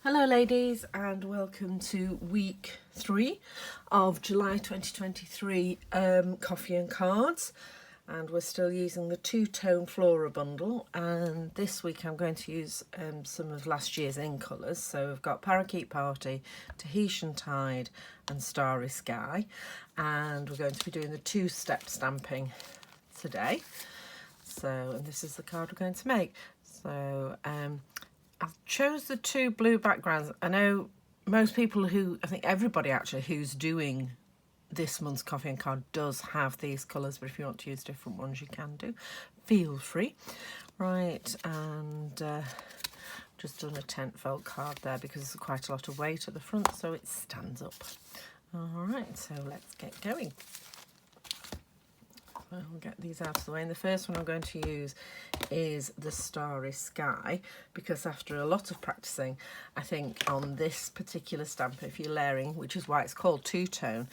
Hello ladies, and welcome to week 3 of July 2023 coffee and cards, and we're still using the two-tone Flora bundle, and this week I'm going to use some of last year's in colours. So we've got Parakeet Party, Tahitian Tide and Starry Sky, and we're going to be doing the two-step stamping today. And this is the card we're going to make. So I chose the two blue backgrounds. I know most people I think everybody actually who's doing this month's coffee and card does have these colours, but if you want to use different ones you can do. Feel free. Right, and just done a tent fold card there because there's quite a lot of weight at the front so it stands up. Alright, so let's get going. I'll get these out of the way, and the first one I'm going to use is the Starry Sky, because after a lot of practicing, I think on this particular stamp, if you're layering, which is why it's called two-tone,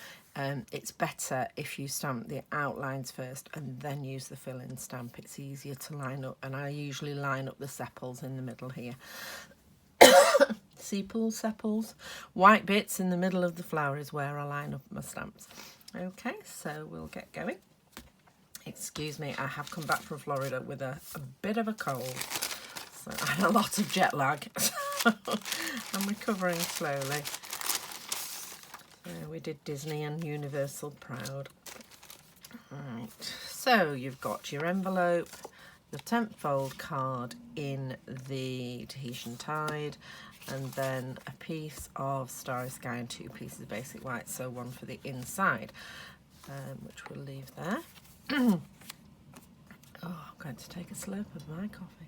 it's better if you stamp the outlines first and then use the fill-in stamp. It's easier to line up, and I usually line up the sepals in the middle here. Sepals, white bits in the middle of the flower is where I line up my stamps. Okay, so we'll get going. Excuse me, I have come back from Florida with a bit of a cold, so I had a lot of jet lag. I'm recovering slowly. We did Disney and Universal proud. Right, so you've got your envelope, your tent fold card in the Tahitian Tide, and then a piece of Starry Sky and 2 pieces of basic white, so one for the inside, which we'll leave there. Oh, I'm going to take a slurp of my coffee.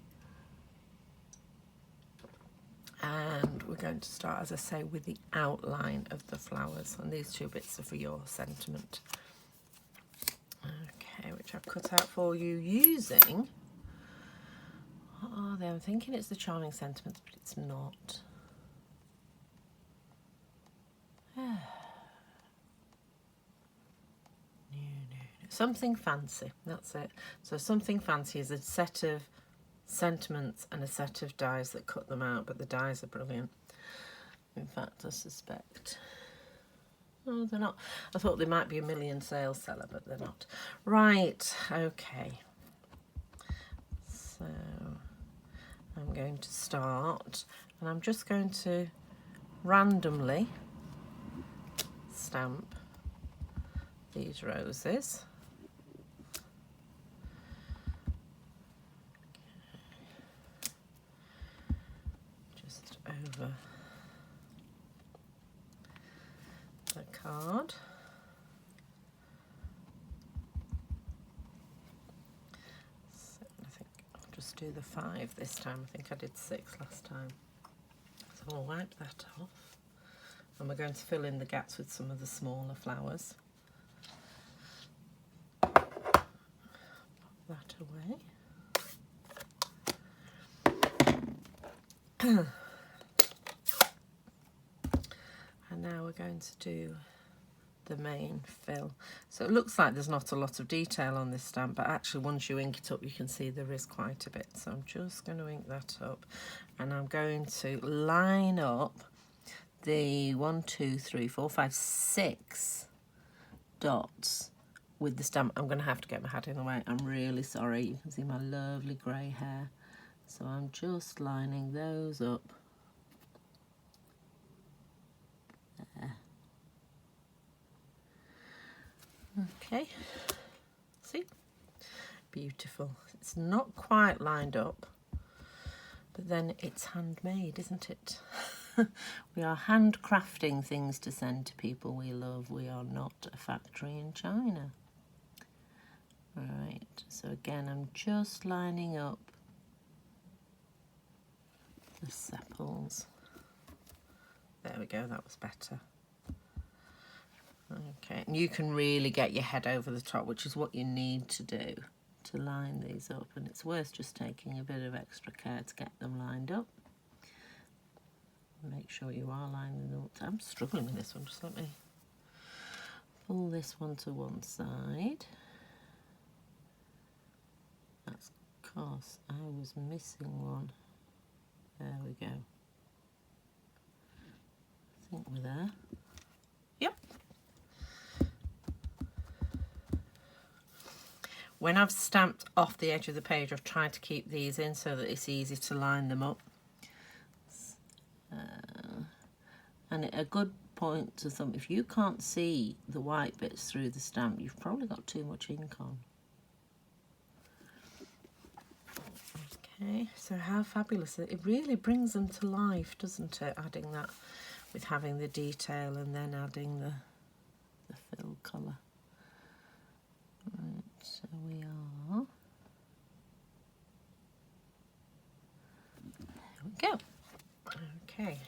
And we're going to start, as I say, with the outline of the flowers. And these 2 bits are for your sentiment. Okay, which I've cut out for you using... What are they? I'm thinking it's the Charming Sentiments, but it's not. Something fancy, that's it. So something fancy is a set of sentiments and a set of dies that cut them out, but the dies are brilliant. In fact, I suspect... Oh, they're not. I thought they might be a million sales seller, but they're not. Right, okay. So I'm going to start, and I'm just going to randomly stamp these roses. Over the card. So I think I'll just do the 5 this time. I think I did 6 last time. So I'll wipe that off. And we're going to fill in the gaps with some of the smaller flowers. Pop that away. And now we're going to do the main fill. So it looks like there's not a lot of detail on this stamp, but actually once you ink it up you can see there is quite a bit. So I'm just going to ink that up, and I'm going to line up the 1, 2, 3, 4, 5, 6 dots with the stamp. I'm going to have to get my hat in the way. I'm really sorry. You can see my lovely grey hair. So I'm just lining those up. Okay, see? Beautiful. It's not quite lined up, but then it's handmade, isn't it? We are handcrafting things to send to people we love. We are not a factory in China. Right, so again, I'm just lining up the sepals. There we go, that was better. Okay, and you can really get your head over the top, which is what you need to do to line these up, and it's worth just taking a bit of extra care to get them lined up. Make sure you are lining them up. I'm struggling with this one, just let me pull this one to one side. That's because I was missing one. There we go. We're there. Yep. When I've stamped off the edge of the page, I've tried to keep these in so that it's easy to line them up. And a good point to thumb, if you can't see the white bits through the stamp, you've probably got too much ink on. Okay, so how fabulous. It really brings them to life, doesn't it, adding that with having the detail and then adding the fill colour. Right, so we are... There we go. Okay.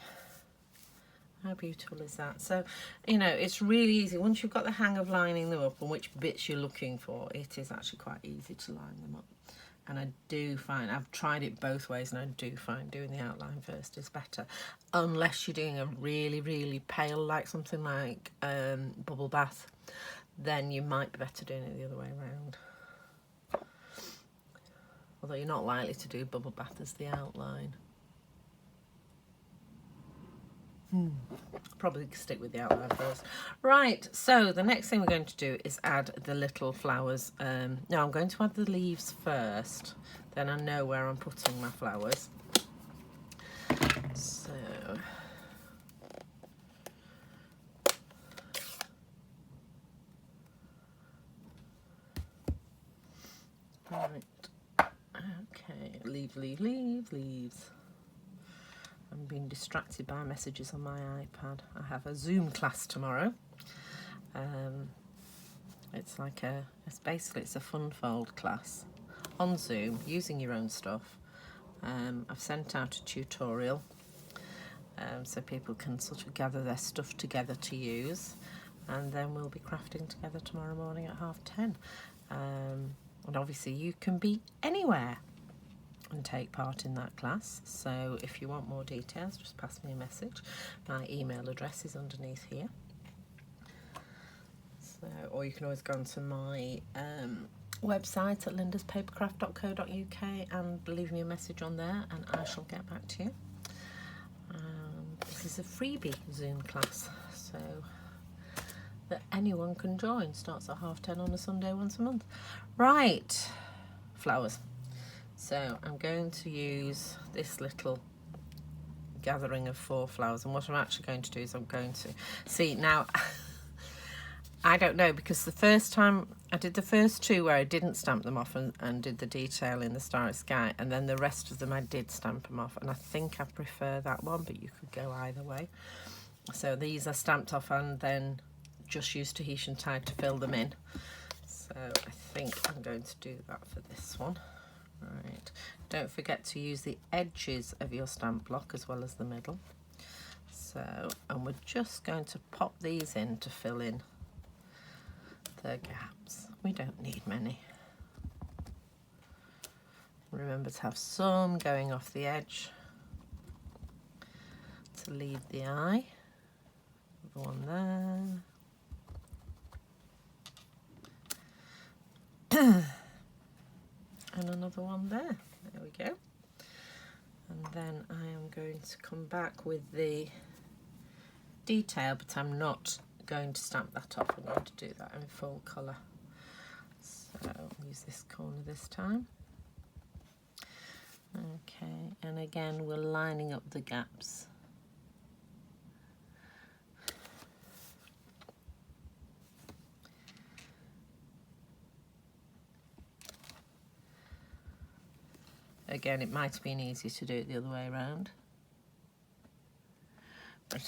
How beautiful is that? So, you know, it's really easy. Once you've got the hang of lining them up and which bits you're looking for, it is actually quite easy to line them up. And I do find, I've tried it both ways, and I do find doing the outline first is better. Unless you're doing a really, really pale, like something like Bubble Bath, then you might be better doing it the other way around. Although you're not likely to do Bubble Bath as the outline. Probably stick with the outline first. Right, so the next thing we're going to do is add the little flowers. No, I'm going to add the leaves first, then I know where I'm putting my flowers. So right, okay, leaves. I'm being distracted by messages on my iPad. I have a Zoom class tomorrow. It's like it's a fun fold class on Zoom using your own stuff. I've sent out a tutorial so people can sort of gather their stuff together to use, and then we'll be crafting together tomorrow morning at 10:30. And obviously you can be anywhere and take part in that class, so if you want more details, just pass me a message. My email address is underneath here, so, or you can always go onto my website at lindaspapercraft.co.uk and leave me a message on there, and I shall get back to you. This is a freebie Zoom class, so that anyone can join. Starts at 10:30 on a Sunday once a month. Right, flowers. So I'm going to use this little gathering of 4 flowers, and what I'm actually going to do is I'm going to see now. I don't know, because the first time I did the first 2 where I didn't stamp them off and did the detail in the starry sky, and then the rest of them I did stamp them off, and I think I prefer that one, but you could go either way. So these are stamped off and then just used Tahitian tide to fill them in. So I think I'm going to do that for this one. Right, don't forget to use the edges of your stamp block as well as the middle. So, and we're just going to pop these in to fill in the gaps. We don't need many. Remember to have some going off the edge to lead the eye. The one there. And another one there. There we go. And then I am going to come back with the detail, but I'm not going to stamp that off. I'm going to do that in full colour. So I'll use this corner this time. Okay, and again we're lining up the gaps. Again, it might have been easier to do it the other way around. But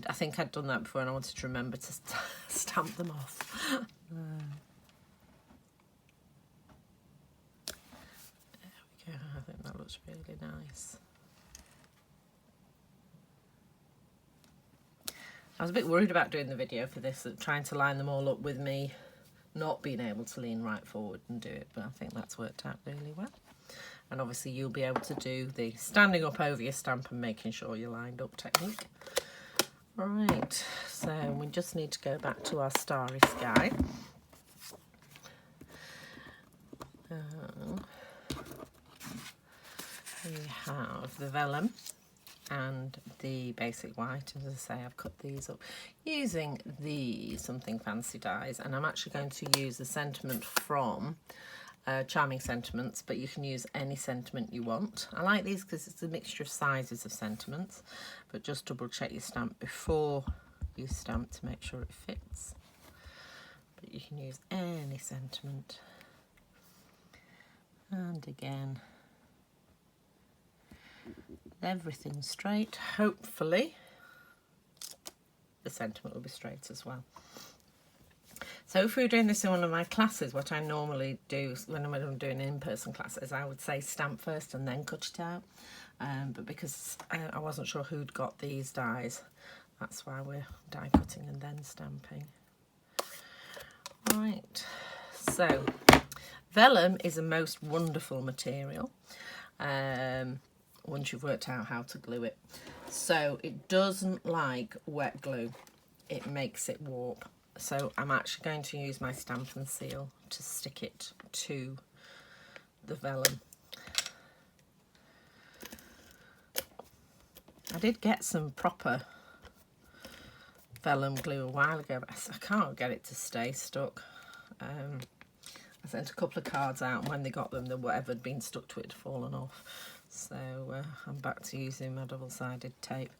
I think I'd done that before, and I wanted to remember to stamp them off. There we go, I think that looks really nice. I was a bit worried about doing the video for this, trying to line them all up with me not being able to lean right forward and do it, but I think that's worked out really well. And obviously you'll be able to do the standing up over your stamp and making sure you're lined up technique. Right, so we just need to go back to our starry sky. We have the vellum, and the basic white. As I say, I've cut these up using the Something Fancy dies, and I'm actually going to use the sentiment from Charming Sentiments, but you can use any sentiment you want. I like these because it's a mixture of sizes of sentiments, but just double check your stamp before you stamp to make sure it fits. But you can use any sentiment. And again, everything straight. Hopefully the sentiment will be straight as well. So if we were doing this in one of my classes, what I normally do when I'm doing in-person classes, I would say stamp first and then cut it out. But because I wasn't sure who'd got these dies, that's why we're die cutting and then stamping. Right, so vellum is a most wonderful material once you've worked out how to glue it. So it doesn't like wet glue, it makes it warp. So I'm actually going to use my Stampin' Seal to stick it to the vellum. I did get some proper vellum glue a while ago, but I can't get it to stay stuck. I sent a couple of cards out, and when they got them, whatever had been stuck to it had fallen off. So I'm back to using my double-sided tape.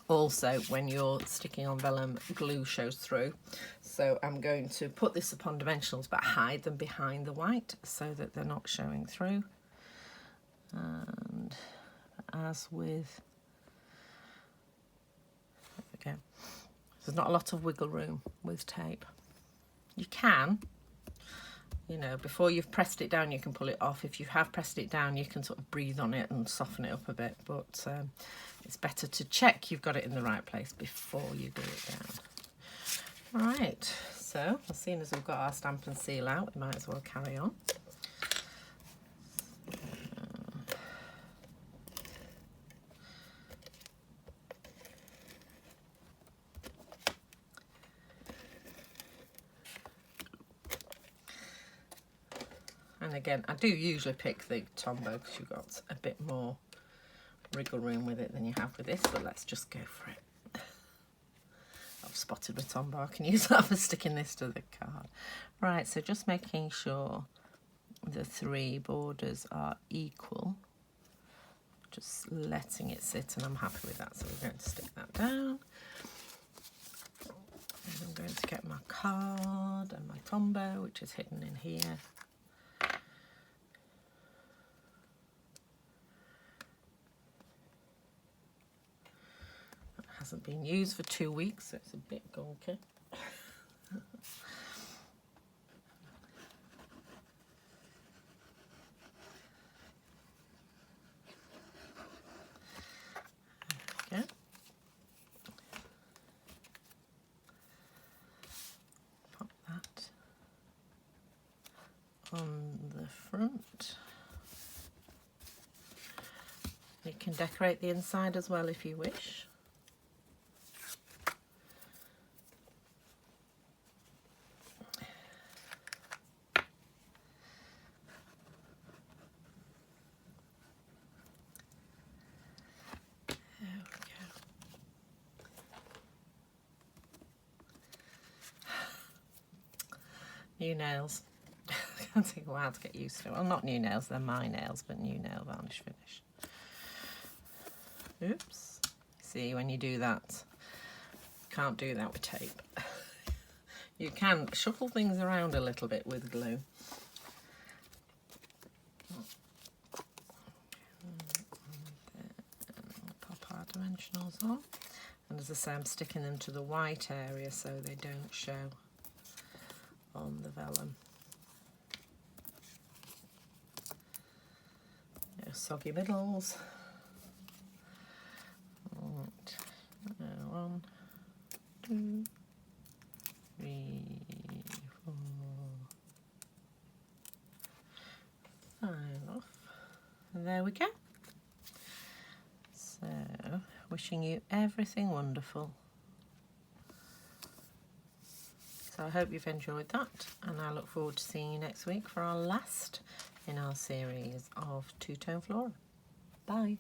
Also, when you're sticking on vellum, glue shows through. So I'm going to put this upon dimensionals, but hide them behind the white so that they're not showing through. And as with, there we go. There's not a lot of wiggle room with tape. You can, you know, before you've pressed it down, you can pull it off. If you have pressed it down, you can sort of breathe on it and soften it up a bit. But it's better to check you've got it in the right place before you glue it down. All right, so as soon as we've got our Stampin' Seal out, we might as well carry on. And again, I do usually pick the Tombow because you've got a bit more wriggle room with it than you have with this, but let's just go for it. I've spotted with Tombow, I can use that for sticking this to the card. Right, so just making sure the three borders are equal. Just letting it sit, and I'm happy with that, so we're going to stick that down. And I'm going to get my card and my Tombow, which is hidden in here. Hasn't been used for 2 weeks, so it's a bit gonky. Okay. Pop that on the front. You can decorate the inside as well if you wish. New nails. It's going to take a while to get used to. Well, not new nails, they're my nails, but new nail varnish finish. Oops. See, when you do that, you can't do that with tape. You can shuffle things around a little bit with glue. Pop our dimensionals on. And as I say, I'm sticking them to the white area so they don't show on the vellum. No soggy middles. Right. 1, 2, 3, 4, 5 off. And there we go. So, wishing you everything wonderful. So I hope you've enjoyed that, and I look forward to seeing you next week for our last in our series of two-tone Flora. Bye.